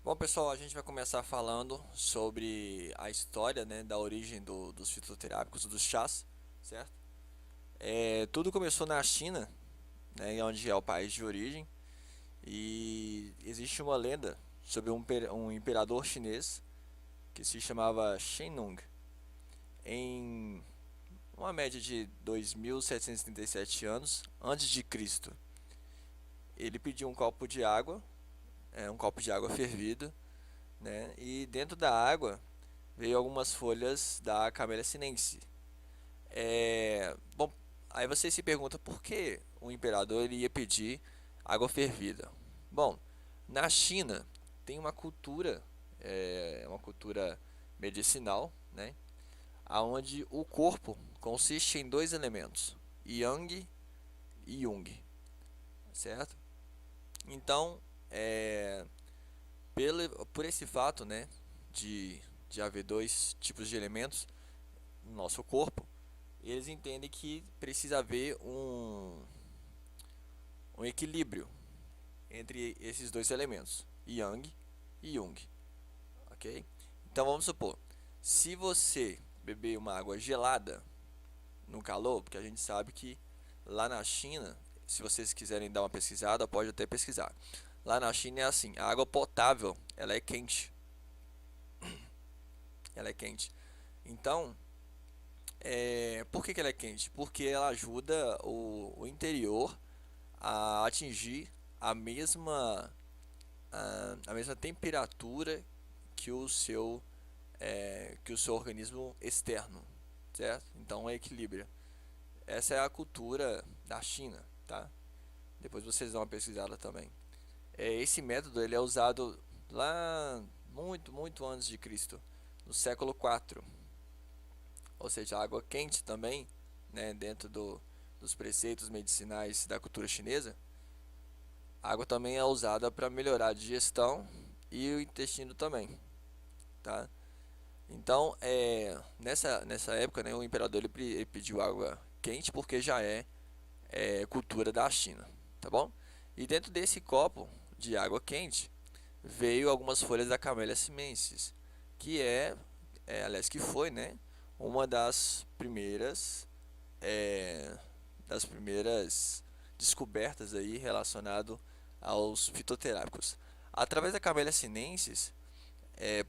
Bom, pessoal, a gente vai começar falando sobre a história, né, da origem dos fitoterápicos, dos chás, certo? Tudo começou na China, né, onde é o país de origem, e existe uma lenda sobre um imperador chinês que se chamava Shen Nung. Em uma média de 2.737 anos antes de Cristo, ele pediu um copo de água fervida, né, e dentro da água veio algumas folhas da Camellia sinense. Bom, aí você se pergunta por que o imperador ele ia pedir água fervida. Bom, na China tem uma cultura medicinal, né, aonde o corpo consiste em dois elementos, Yang e Yung, certo? Então, por esse fato, né, de, de haver dois tipos de elementos no nosso corpo, eles entendem que precisa haver um equilíbrio entre esses dois elementos, Yang e Yung, ok? Então vamos supor, se você beber uma água gelada no calor, porque a gente sabe que lá na China, se vocês quiserem dar uma pesquisada, pode até pesquisar. Lá na China é assim, a água potável, ela é quente, ela é quente. Então, por que ela é quente? Porque ela ajuda o interior a atingir a mesma temperatura que que o seu organismo externo, certo? Então é equilíbrio. Essa é a cultura da China, tá? Depois vocês dão uma pesquisada também. Esse método ele é usado lá muito antes de Cristo, no século 4, ou seja, a água quente também, né, dentro dos preceitos medicinais da cultura chinesa. A água também é usada para melhorar a digestão e o intestino também, tá? Então, nessa época, né, o imperador ele pediu água quente porque já cultura da China, tá bom? E dentro desse copo de água quente veio algumas folhas da Camellia sinensis, que aliás, que foi, né, uma é, das primeiras descobertas aí relacionado aos fitoterápicos. Através da Camellia sinensis,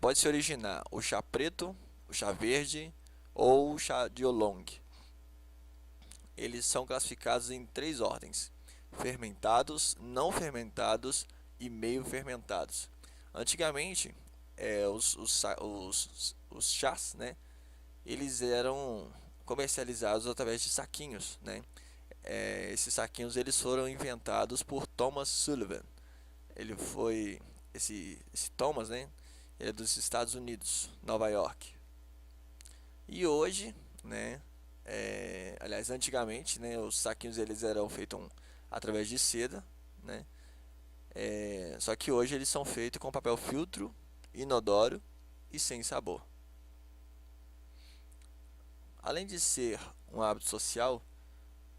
pode se originar o chá preto, o chá verde ou o chá de oolong. Eles são classificados em três ordens: fermentados, não fermentados e meio fermentados. Antigamente, os chás, né, eles eram comercializados através de saquinhos, né? Esses saquinhos eles foram inventados por Thomas Sullivan. Ele foi esse Thomas, né? Ele é dos Estados Unidos, Nova York. E hoje, né? Aliás, antigamente, né? Os saquinhos eles eram feitos através de seda, né? Só que hoje eles são feitos com papel filtro, inodoro e sem sabor. Além de ser um hábito social,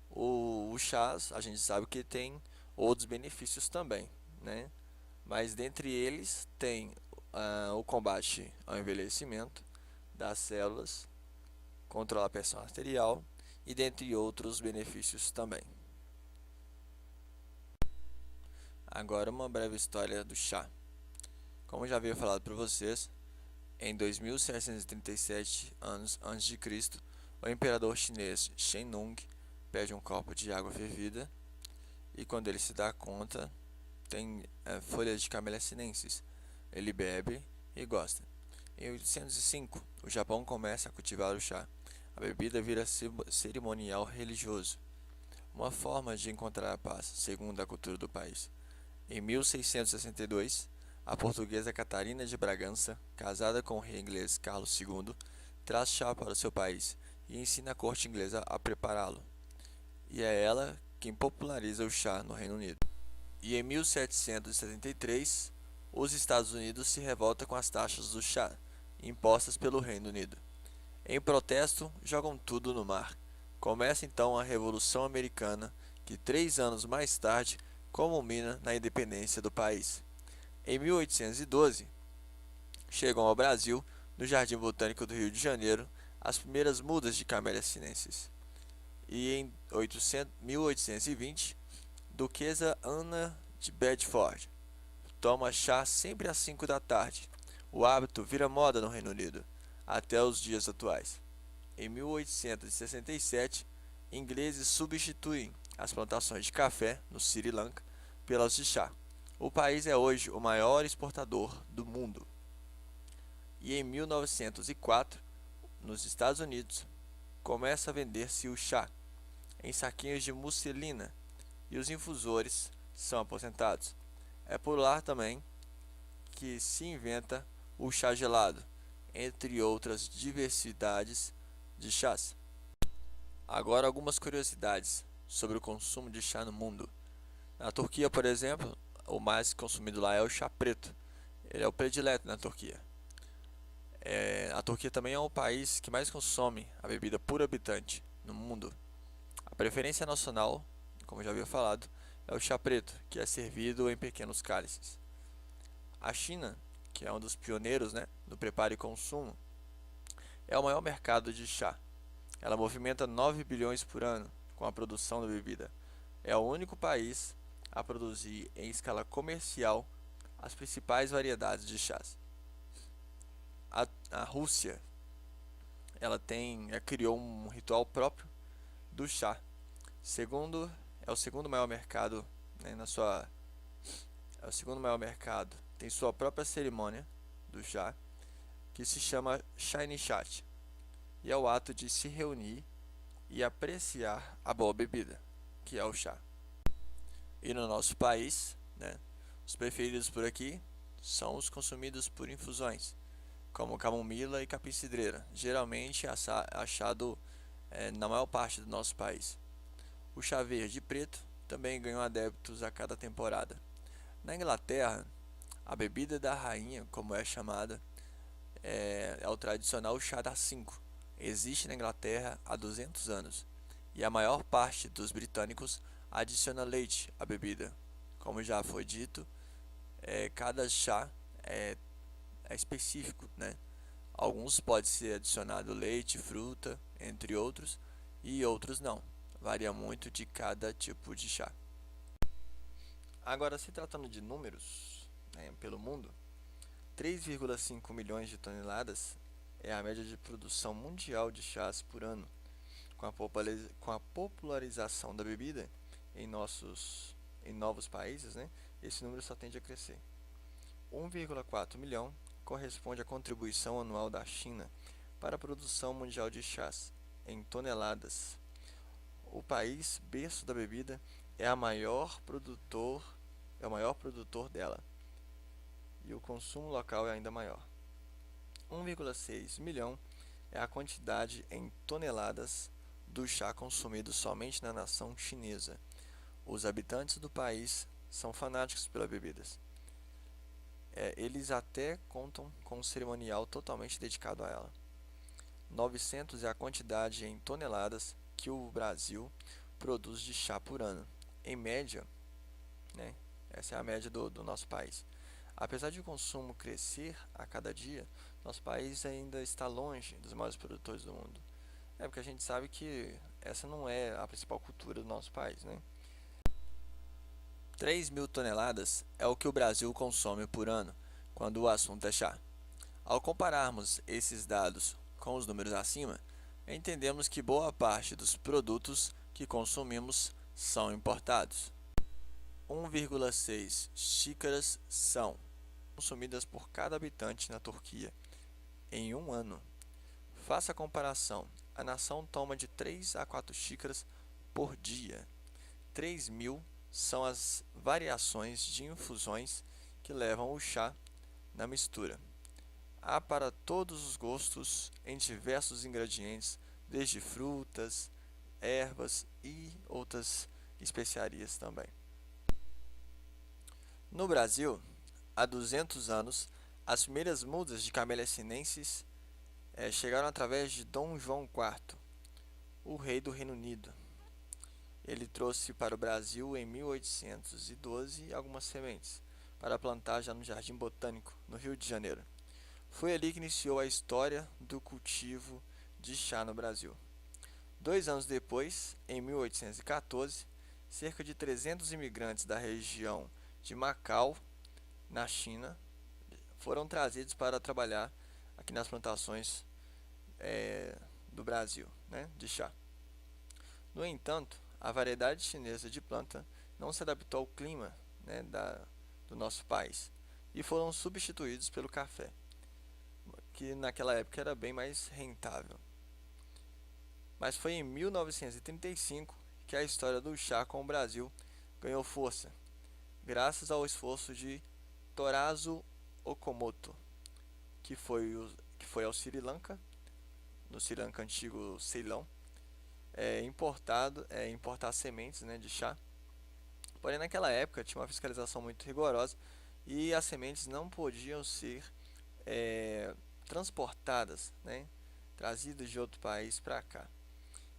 o chás a gente sabe que tem outros benefícios também, né? Mas dentre eles tem o combate ao envelhecimento das células, controlar a pressão arterial e dentre outros benefícios também. Agora uma breve história do chá. Como já havia falado para vocês, em 2737 anos antes de Cristo, o imperador chinês Shen Nung pede um copo de água fervida e quando ele se dá conta, tem folhas de Camellia sinensis. Ele bebe e gosta. Em 805, o Japão começa a cultivar o chá. A bebida vira cerimonial religioso, uma forma de encontrar a paz, segundo a cultura do país. Em 1662, a portuguesa Catarina de Bragança, casada com o rei inglês Carlos II, traz chá para o seu país e ensina a corte inglesa a prepará-lo. E é ela quem populariza o chá no Reino Unido. E em 1773, os Estados Unidos se revoltam com as taxas do chá impostas pelo Reino Unido. Em protesto, jogam tudo no mar. Começa então a Revolução Americana, que 3 anos mais tarde culmina na independência do país. Em 1812, chegam ao Brasil, no Jardim Botânico do Rio de Janeiro, as primeiras mudas de Camellia sinensis. E em 1820, Duquesa Ana de Bedford toma chá sempre às 5 da tarde. O hábito vira moda no Reino Unido, até os dias atuais. Em 1867, ingleses substituem as plantações de café no Sri Lanka pelas de chá. O país é hoje o maior exportador do mundo. E em 1904, nos Estados Unidos, começa a vender-se o chá em saquinhos de musselina e os infusores são aposentados. É por lá também que se inventa o chá gelado, entre outras diversidades de chás. Agora algumas curiosidades sobre o consumo de chá no mundo. Na Turquia, por exemplo, o mais consumido lá é o chá preto. Ele é o predileto na Turquia. A Turquia também é o país que mais consome a bebida por habitante no mundo. A preferência nacional, como já havia falado, é o chá preto, que é servido em pequenos cálices. A China, que é um dos pioneiros, no preparo e consumo, é o maior mercado de chá. Ela movimenta 9 bilhões por ano com a produção da bebida. É o único país a produzir em escala comercial as principais variedades de chás. A Rússia, ela criou um ritual próprio do chá. É o segundo maior mercado, é o segundo maior mercado. Tem sua própria cerimônia do chá, que se chama Chai Chat, e é o ato de se reunir e apreciar a boa bebida, que é o chá. E no nosso país, os preferidos por aqui são os consumidos por infusões, como camomila e capim-cidreira, geralmente achado na maior parte do nosso país. O chá verde e preto também ganhou adeptos a cada temporada. Na Inglaterra, a bebida da rainha, como é chamada, é o tradicional chá das 5. Existe na Inglaterra há 200 anos e a maior parte dos britânicos adiciona leite à bebida. Como já foi dito, cada chá é específico, Alguns pode ser adicionado leite, fruta, entre outros, e outros não. Varia muito de cada tipo de chá. Agora, se tratando de números, pelo mundo, 3,5 milhões de toneladas é a média de produção mundial de chás por ano. Com a popularização da bebida em novos países, esse número só tende a crescer. 1,4 milhão corresponde à contribuição anual da China para a produção mundial de chás, em toneladas. O país berço da bebida é o maior produtor dela, e o consumo local é ainda maior. 1,6 milhão é a quantidade em toneladas do chá consumido somente na nação chinesa. Os habitantes do país são fanáticos pelas bebidas. Eles até contam com um cerimonial totalmente dedicado a ela. 900 é a quantidade em toneladas que o Brasil produz de chá por ano. Em média, essa é a média do nosso país. Apesar de o consumo crescer a cada dia, nosso país ainda está longe dos maiores produtores do mundo. Porque a gente sabe que essa não é a principal cultura do nosso país, 3.000 toneladas é o que o Brasil consome por ano, quando o assunto é chá. Ao compararmos esses dados com os números acima, entendemos que boa parte dos produtos que consumimos são importados. 1,6 xícaras são consumidas por cada habitante na Turquia em um ano. Faça a comparação. A nação toma de 3 a 4 xícaras por dia. 3.000 são as variações de infusões que levam o chá na mistura. Há para todos os gostos em diversos ingredientes, desde frutas, ervas e outras especiarias também. No Brasil, há 200 anos, as primeiras mudas de Camellia sinensis chegaram através de Dom João IV, o rei do Reino Unido. Ele trouxe para o Brasil em 1812 algumas sementes, para plantar já no Jardim Botânico, no Rio de Janeiro. Foi ali que iniciou a história do cultivo de chá no Brasil. 2 anos depois, em 1814, cerca de 300 imigrantes da região de Macau, na China, foram trazidos para trabalhar aqui nas plantações do Brasil, né, de chá. No entanto, a variedade chinesa de planta não se adaptou ao clima, né, do nosso país e foram substituídos pelo café, que naquela época era bem mais rentável. Mas foi em 1935 que a história do chá com o Brasil ganhou força, graças ao esforço de Torazo Okamoto, que foi ao Sri Lanka, no Sri Lanka antigo Ceilão, importar sementes, né, de chá. Porém, naquela época tinha uma fiscalização muito rigorosa e as sementes não podiam ser transportadas, né, trazidas de outro país para cá.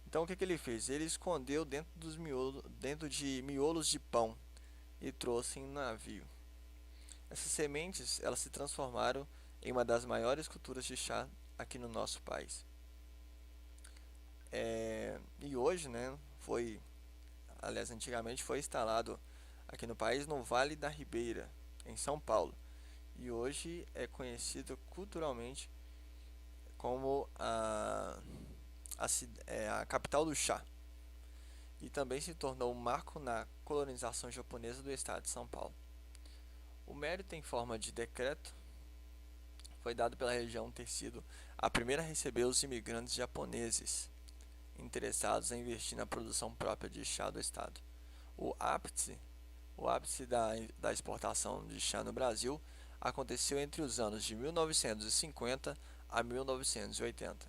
Então, o que ele fez? Ele escondeu dentro de miolos de pão e trouxe em um navio. Essas sementes, elas se transformaram em uma das maiores culturas de chá aqui no nosso país. E hoje, né, antigamente foi instalado aqui no país, no Vale da Ribeira, em São Paulo. E hoje é conhecido culturalmente como a capital do chá. E também se tornou um marco na colonização japonesa do estado de São Paulo. O mérito em forma de decreto foi dado pela região ter sido a primeira a receber os imigrantes japoneses interessados em investir na produção própria de chá do estado. O ápice da exportação de chá no Brasil aconteceu entre os anos de 1950 a 1980.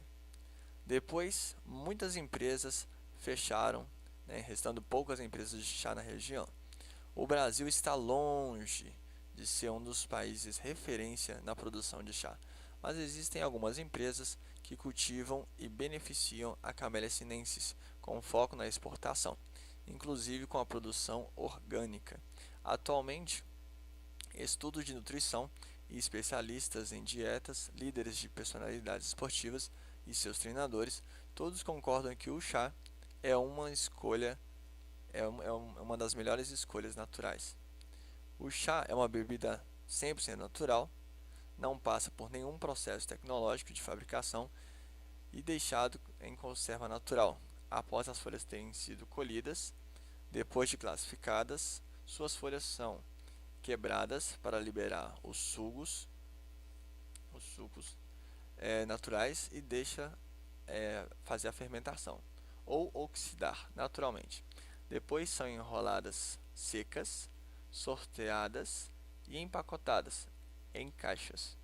Depois, muitas empresas fecharam, né, restando poucas empresas de chá na região. O Brasil está longe de ser um dos países referência na produção de chá, mas existem algumas empresas que cultivam e beneficiam a Camellia sinensis com foco na exportação, inclusive com a produção orgânica. Atualmente, estudos de nutrição e especialistas em dietas, líderes de personalidades esportivas e seus treinadores, todos concordam que o chá é uma das melhores escolhas naturais. O chá é uma bebida 100% natural, não passa por nenhum processo tecnológico de fabricação e deixado em conserva natural. Após as folhas terem sido colhidas, depois de classificadas, suas folhas são quebradas para liberar os sucos naturais e deixa fazer a fermentação ou oxidar naturalmente. Depois são enroladas secas, sorteadas e empacotadas em caixas.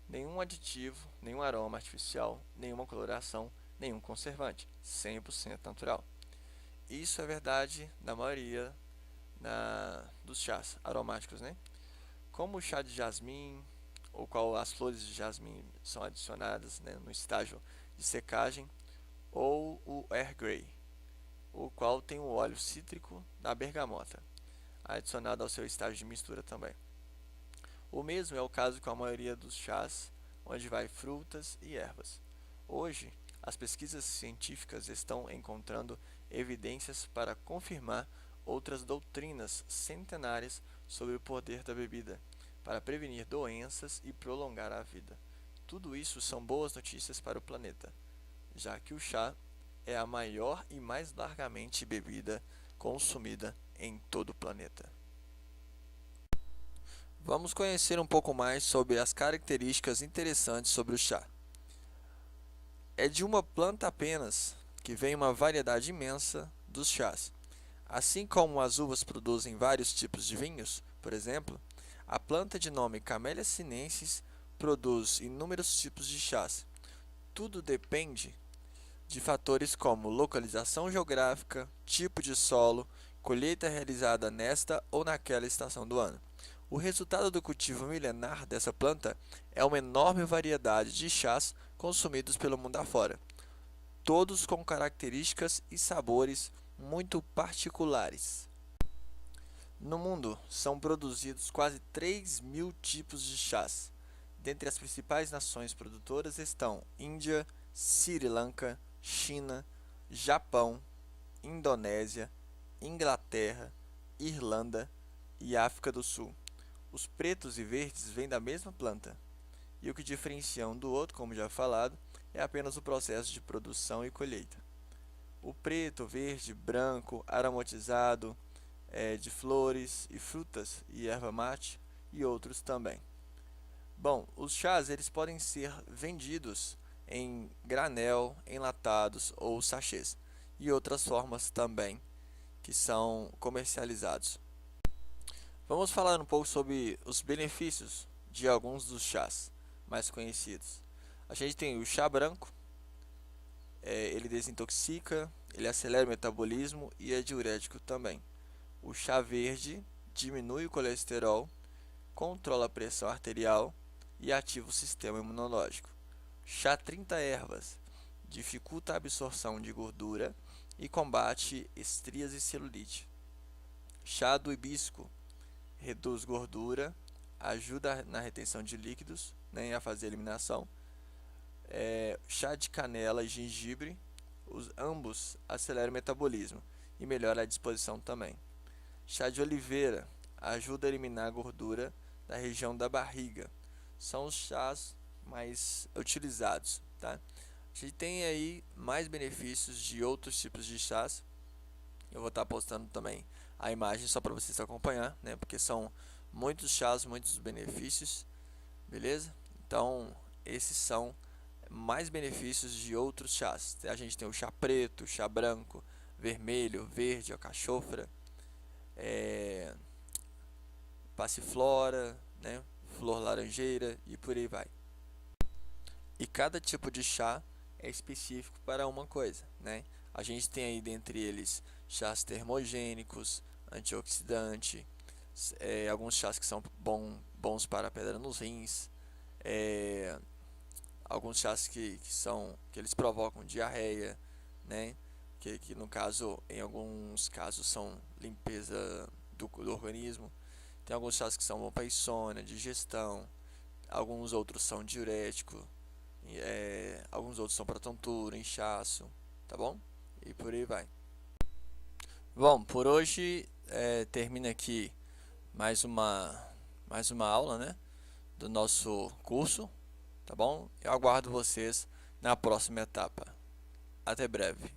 Nenhum aditivo, nenhum aroma artificial, nenhuma coloração, nenhum conservante, 100% natural. Isso é verdade na maioria dos chás aromáticos, né? Como o chá de jasmim, o qual as flores de jasmim são adicionadas, né, no estágio de secagem, ou o Earl Grey, o qual tem o óleo cítrico da bergamota, adicionado ao seu estágio de mistura também. O mesmo é o caso com a maioria dos chás, onde vai frutas e ervas. Hoje, as pesquisas científicas estão encontrando evidências para confirmar outras doutrinas centenárias sobre o poder da bebida para prevenir doenças e prolongar a vida. Tudo isso são boas notícias para o planeta, já que o chá é a maior e mais largamente bebida consumida em todo o planeta. Vamos conhecer um pouco mais sobre as características interessantes sobre o chá. É de uma planta apenas que vem uma variedade imensa dos chás. Assim como as uvas produzem vários tipos de vinhos, por exemplo, a planta de nome Camellia sinensis produz inúmeros tipos de chás. Tudo depende de fatores como localização geográfica, tipo de solo, colheita realizada nesta ou naquela estação do ano. O resultado do cultivo milenar dessa planta é uma enorme variedade de chás consumidos pelo mundo afora, todos com características e sabores muito particulares. No mundo, são produzidos quase 3.000 tipos de chás. Dentre as principais nações produtoras estão Índia, Sri Lanka, China, Japão, Indonésia, Inglaterra, Irlanda e África do Sul. Os pretos e verdes vêm da mesma planta, e o que diferencia um do outro, como já falado, é apenas o processo de produção e colheita. O preto, verde, branco, aromatizado, de flores e frutas e erva mate e outros também. Bom, os chás eles podem ser vendidos em granel, enlatados ou sachês e outras formas também que são comercializados. Vamos falar um pouco sobre os benefícios de alguns dos chás mais conhecidos. A gente tem o chá branco, ele desintoxica, ele acelera o metabolismo e é diurético também. O chá verde diminui o colesterol, controla a pressão arterial e ativa o sistema imunológico. Chá 30 ervas dificulta a absorção de gordura e combate estrias e celulite. Chá do hibisco reduz gordura, ajuda na retenção de líquidos, a fazer a eliminação. Chá de canela e gengibre, ambos aceleram o metabolismo e melhora a disposição também. Chá de oliveira ajuda a eliminar a gordura da região da barriga. São os chás mais utilizados, tá? A gente tem aí mais benefícios de outros tipos de chás. Eu vou estar postando também a imagem só para vocês acompanhar, porque são muitos chás, muitos benefícios, beleza? Então, esses são mais benefícios de outros chás. A gente tem o chá preto, chá branco, vermelho, verde, alcachofra, passiflora, flor laranjeira e por aí vai. E cada tipo de chá é específico para uma coisa, A gente tem aí dentre eles chás termogênicos, antioxidante, alguns chás que são bons para a pedra nos rins, alguns chás que eles provocam diarreia, que no caso, em alguns casos são limpeza do organismo. Tem alguns chás que são bons para insônia, digestão, alguns outros são diurético, alguns outros são para tontura, inchaço, tá bom? E por aí vai. Bom, por hoje termina aqui mais uma aula, do nosso curso, tá bom? Eu aguardo vocês na próxima etapa. Até breve.